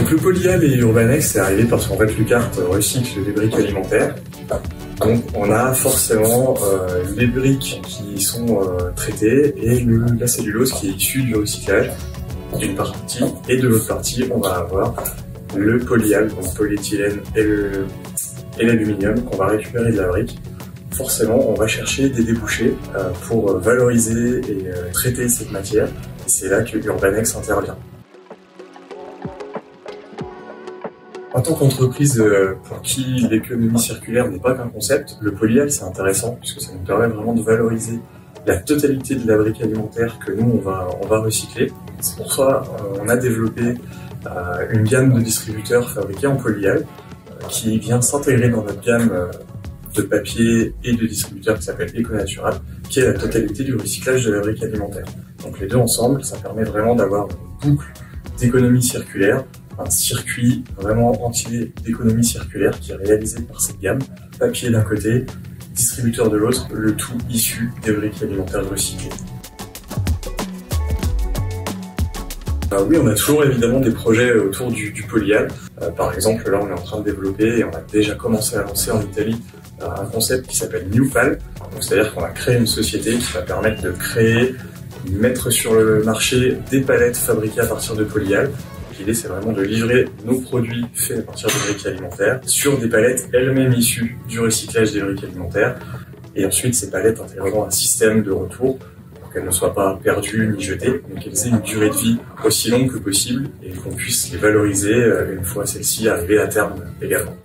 Donc le Polyal et Urbanex, c'est arrivé parce qu'en fait Lucart recycle des briques alimentaires. Donc on a forcément les briques qui sont traitées et la cellulose qui est issue du recyclage d'une partie, et de l'autre partie on va avoir le polyal, donc polyéthylène et l'aluminium qu'on va récupérer de la brique. Forcément on va chercher des débouchés pour valoriser et traiter cette matière, et c'est là que Urbanex intervient. En tant qu'entreprise pour qui l'économie circulaire n'est pas qu'un concept, le polyal c'est intéressant puisque ça nous permet vraiment de valoriser la totalité de la brique alimentaire que nous on va recycler. C'est pour ça on a développé une gamme de distributeurs fabriqués en polyal qui vient s'intégrer dans notre gamme de papier et de distributeurs qui s'appelle Econatural, qui est la totalité du recyclage de la brique alimentaire. Donc les deux ensemble, ça permet vraiment d'avoir une boucle d'économie circulaire, un circuit vraiment entier d'économie circulaire qui est réalisé par cette gamme. Papier d'un côté, distributeur de l'autre, le tout issu des briques alimentaires recyclées. Oui, on a toujours évidemment des projets autour du polyal. Par exemple, là on est en train de développer, et on a déjà commencé à lancer en Italie, un concept qui s'appelle Newpal. C'est-à-dire qu'on a créé une société qui va permettre de créer, mettre sur le marché des palettes fabriquées à partir de polyal. L'idée, c'est vraiment de livrer nos produits faits à partir de briques alimentaires sur des palettes elles-mêmes issues du recyclage des briques alimentaires. Et ensuite, ces palettes intégreront un système de retour pour qu'elles ne soient pas perdues ni jetées, mais qu'elles aient une durée de vie aussi longue que possible et qu'on puisse les valoriser une fois celles-ci arrivées à terme également.